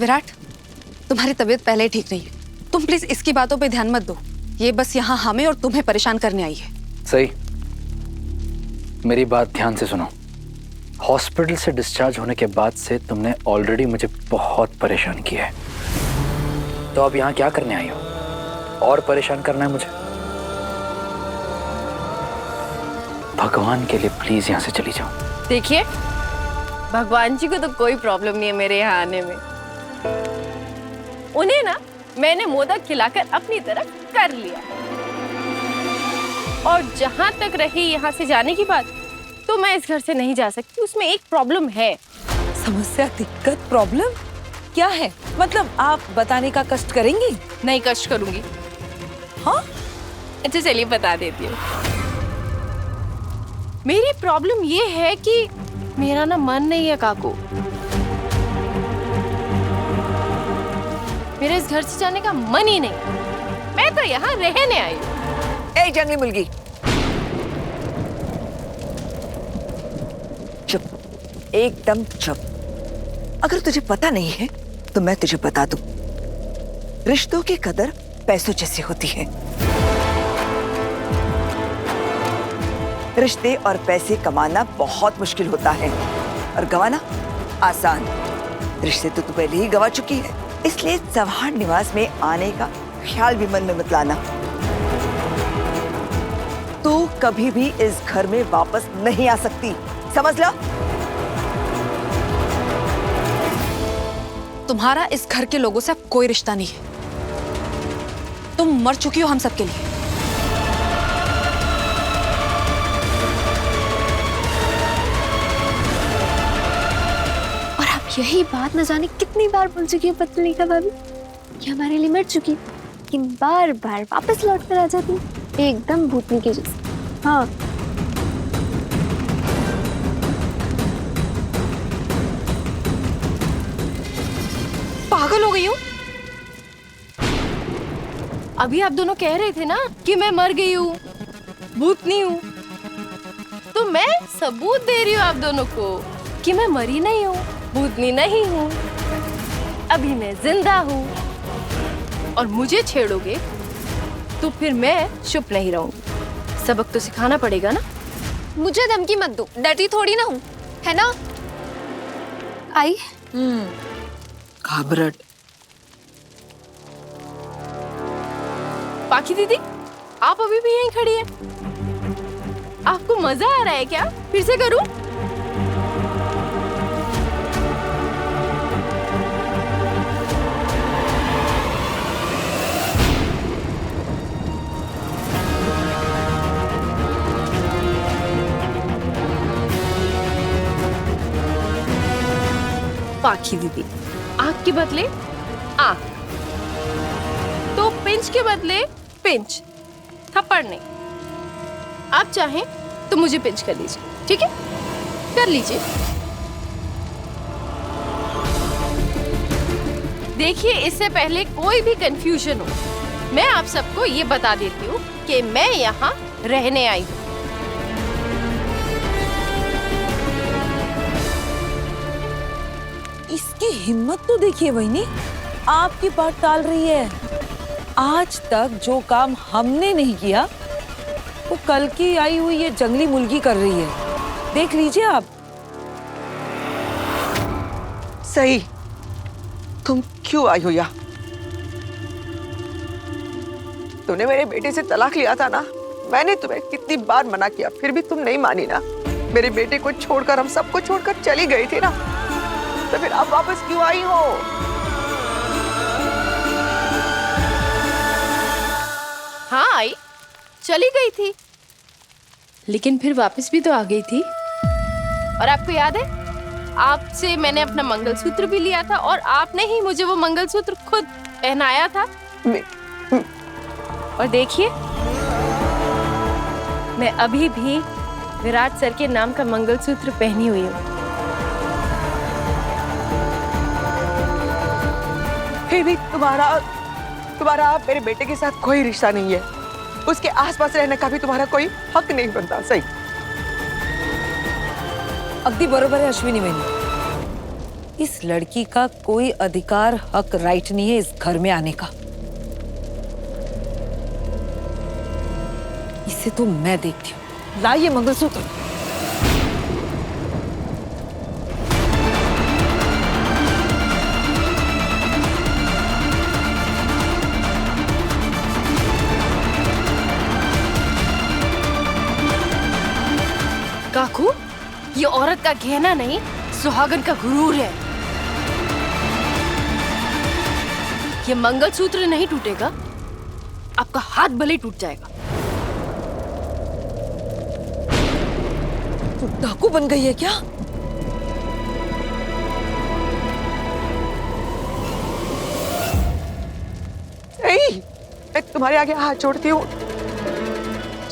विराट, तुम्हारी तबीयत पहले ही ठीक नहीं है। तुम प्लीज इसकी बातों पे ध्यान मत दो। ये बस यहाँ हमें और तुम्हें परेशान करने आई है। सही, मेरी बात ध्यान से सुनो। हॉस्पिटल से डिस्चार्ज होने के बाद से तुमने ऑलरेडी मुझे बहुत परेशान किया है, तो अब यहाँ क्या करने आई हो? और परेशान करना है मुझे? भगवान के लिए प्लीज यहाँ से चली जाओ। देखिए, भगवान जी को तो कोई प्रॉब्लम नहीं है मेरे यहाँ आने में। उन्हें ना मैंने मोदक खिलाकर अपनी तरफ कर लिया। और जहां तक रही यहाँ से जाने की बात, तो मैं इस घर से नहीं जा सकती। उसमें एक प्रॉब्लम है। समस्या, दिक्कत, प्रॉब्लम क्या है? मतलब आप बताने का कष्ट करेंगी? नहीं कष्ट करूंगी। हाँ, अच्छा चलिए बता देती हूँ। मेरी प्रॉब्लम ये है कि मेरा ना मन नहीं है काकू। मेरे इस घर से जाने का मन ही नहीं। मैं तो यहाँ रहने आई हूँ। ए जंगली मुर्गी, चुप, एकदम चुप। अगर तुझे पता नहीं है तो मैं तुझे बता दूं, रिश्तों की कदर पैसों जैसी होती है। रिश्ते और पैसे कमाना बहुत मुश्किल होता है और गंवाना आसान। रिश्ते तो तू पहले ही गंवा चुकी है, इसलिए चौहान निवास में आने का ख्याल भी मन में मत लाना। तू कभी भी इस घर में वापस नहीं आ सकती, समझ लो। तुम्हारा इस घर के लोगों से अब कोई रिश्ता नहीं है। तुम मर चुकी हो हम सबके लिए। और आप यही बात न जाने कितनी बार बोल चुकी है पत्नीका भाभी कि हमारे लिए मर चुकी, लेकिन बार बार वापस लौट कर आ जाती, एकदम भूतनी के जैसे। हाँ, पागल हो गई हूँ। अभी आप दोनों कह रहे थे ना कि मैं मर गई हूँ, भूतनी हूँ, तो मैं सबूत दे रही हूँ आप दोनों को कि मैं मरी नहीं हूँ, भूतनी नहीं हूँ। अभी मैं जिंदा हूँ और मुझे छेड़ोगे तो फिर मैं चुप नहीं रहूंगी। सबक तो सिखाना पड़ेगा ना। मुझे धमकी मत दो, डरती थोड़ी ना हूँ, है ना? आई घबराहट। पाखी दीदी, आप अभी भी यहीं खड़ी हैं? आपको मजा आ रहा है क्या? फिर से करूं? पाखी दीदी, आँख के बदले आँख, तो पिंच के बदले पिंच, थप्पड़ नहीं। आप चाहें तो मुझे पिंच कर लीजिए, ठीक है? कर लीजिए। देखिए, इससे पहले कोई भी कंफ्यूजन हो, मैं आप सबको ये बता देती हूँ कि मैं यहाँ रहने आई हूँ। इसकी हिम्मत तो देखिए वहीनी, आपकी बात टाल रही है। आज तक जो काम हमने नहीं किया वो कल की आई हुई ये जंगली मुर्गी कर रही है, देख लीजिए आप। सही, तुम क्यों आई हो यहाँ? तूने मेरे बेटे से तलाक लिया था ना, मैंने तुम्हें कितनी बार मना किया, फिर भी तुम नहीं मानी ना। मेरे बेटे को छोड़कर, हम सबको छोड़कर चली गई थी ना, तो फिर अब वापस क्यों आई हो? हाँ आई, चली गई थी, लेकिन फिर वापस भी तो आ गई थी। और आपको याद है, आपसे मैंने अपना मंगलसूत्र भी लिया था और आपने ही मुझे वो मंगलसूत्र खुद पहनाया था। और देखिए, मैं अभी भी विराट सर के नाम का मंगलसूत्र पहनी हुई हूँ। फिर भी तुम्हारा मेरे बेटे के साथ कोई रिश्ता नहीं है। उसके आसपास रहने का भी तुम्हारा कोई हक नहीं बनता। सही, अगदी बरोबर है अश्विनी बहिनी। इस लड़की का कोई अधिकार, हक, राइट नहीं है इस घर में आने का। इसे तो मैं देखती हूँ। लाइए मंगलसूत्र। काकू, ये औरत का गहना नहीं, सुहागन का गुरूर है। ये मंगलसूत्र नहीं टूटेगा, आपका हाथ भले टूट जाएगा। तू डाकू बन गई है क्या? नहीं, मैं तुम्हारे आगे हाथ जोड़ती हूँ,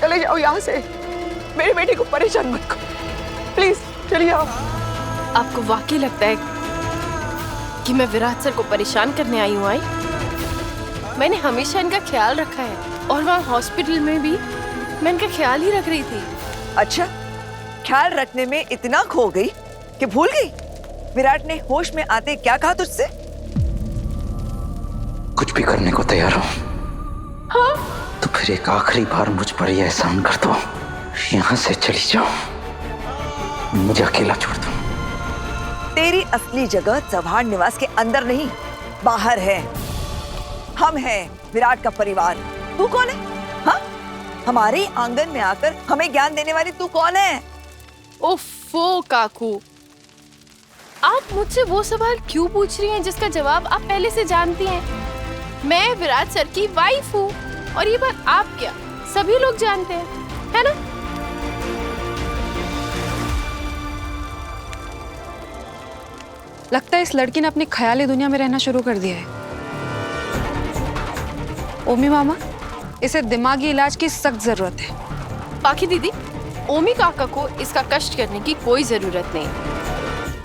चले जाओ यहाँ से। मेरी बेटी को परेशान मत करो, प्लीज चलिए आओ। आपको वाकई लगता है कि मैं विराट सर को परेशान करने आई हूँ? मैंने हमेशा इनका ख्याल रखा है और वहाँ हॉस्पिटल में भी मैं इनका ख्याल ही रख रही थी। अच्छा, ख्याल रखने में इतना खो गई कि भूल गई विराट ने होश में आते क्या कहा तुझसे? कुछ भी करने को तैयार हो। हाँ? तो फिर एक आखिरी बार मुझ पर यह एहसान कर दो, यहाँ से चली जाओ, मुझे अकेला छोड़ दो। तेरी असली जगह चव्हाण निवास के अंदर नहीं, बाहर है। हम हैं विराट का परिवार। तू कौन है? हाँ? हमारे आंगन में आकर हमें ज्ञान देने वाली तू कौन है? ओफो काकू, आप मुझसे वो सवाल क्यों पूछ रही हैं जिसका जवाब आप पहले से जानती हैं? मैं विराट सर की वाइफ हूँ और ये बात आप क्या सभी लोग जानते हैं, है ना? लगता है इस लड़की ने अपनी ख्याली दुनिया में रहना शुरू कर दिया है। ओमी मामा, इसे दिमागी इलाज की सख्त जरूरत है। बाकी दीदी, ओमी काका को इसका कष्ट करने की कोई जरूरत नहीं।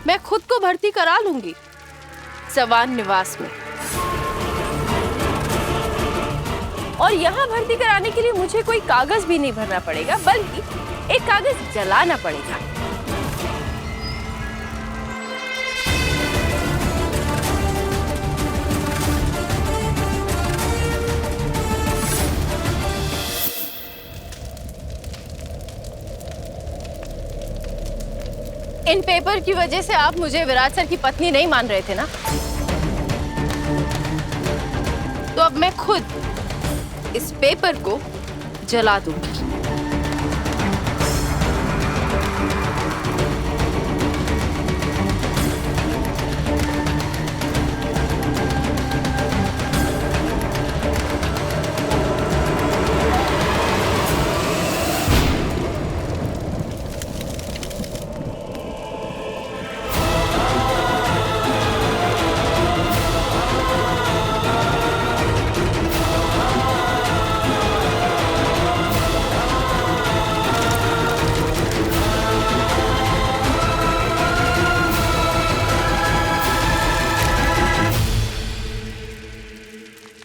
मैं खुद को भर्ती करा लूंगी चव्हाण निवास में। और यहाँ भर्ती कराने के लिए मुझे कोई कागज भी नहीं भरना पड़ेगा, बल्कि एक कागज जलाना पड़ेगा। इन पेपर की वजह से आप मुझे विराट सर की पत्नी नहीं मान रहे थे ना? तो अब मैं खुद इस पेपर को जला दूंगी।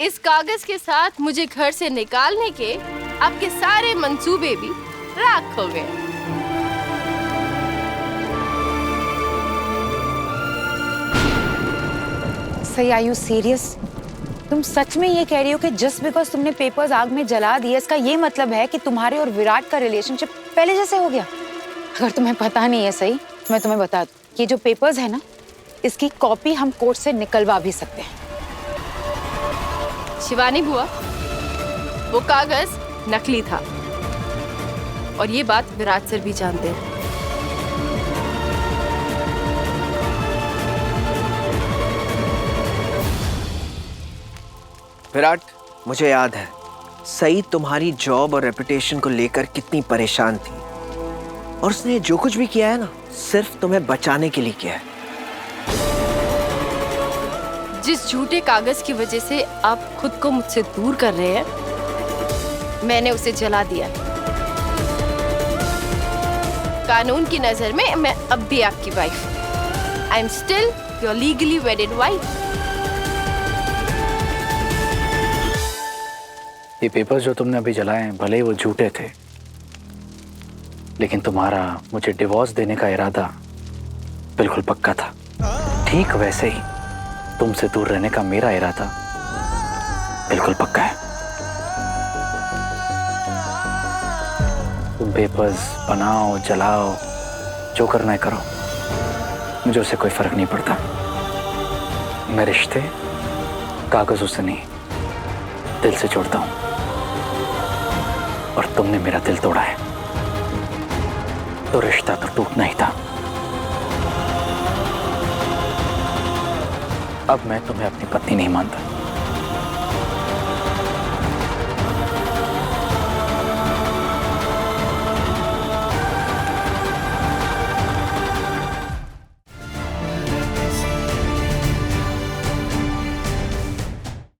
इस कागज के साथ मुझे घर से निकालने के आपके सारे मंसूबे भी राख हो गए। सही, आर यू सीरियस? तुम सच में ये कह रही हो कि जस्ट बिकॉज तुमने पेपर्स आग में जला दिए, इसका ये मतलब है कि तुम्हारे और विराट का रिलेशनशिप पहले जैसे हो गया? अगर तुम्हें पता नहीं है, सही, मैं तुम्हें बता दूं, ये जो पेपर्स है ना, इसकी कॉपी हम कोर्ट से निकलवा भी सकते हैं। शिवानी बुआ, वो कागज नकली था और ये बात विराट सर भी जानते हैं। विराट, मुझे याद है सई तुम्हारी जॉब और रेपुटेशन को लेकर कितनी परेशान थी, और उसने जो कुछ भी किया है ना, सिर्फ तुम्हें बचाने के लिए किया है। जिस झूठे कागज की वजह से आप खुद को मुझसे दूर कर रहे हैं, मैंने उसे जला दिया। कानून की नजर में मैं अब भी आपकी वाइफ हूं। I am still your legally वेडेड wife. ये पेपर्स जो तुमने अभी जलाए हैं, भले ही वो झूठे थे, लेकिन तुम्हारा मुझे डिवोर्स देने का इरादा बिल्कुल पक्का था। ठीक वैसे ही तुमसे दूर रहने का मेरा इरादा बिल्कुल पक्का है। तुम पेपर्स बनाओ, जलाओ, जो करना है करो, मुझे उससे कोई फर्क नहीं पड़ता। मैं रिश्ते कागजों से नहीं, दिल से जोड़ता हूं, और तुमने मेरा दिल तोड़ा है, तो रिश्ता तो टूटना ही था। अब मैं तुम्हें अपनी पत्नी नहीं मानता।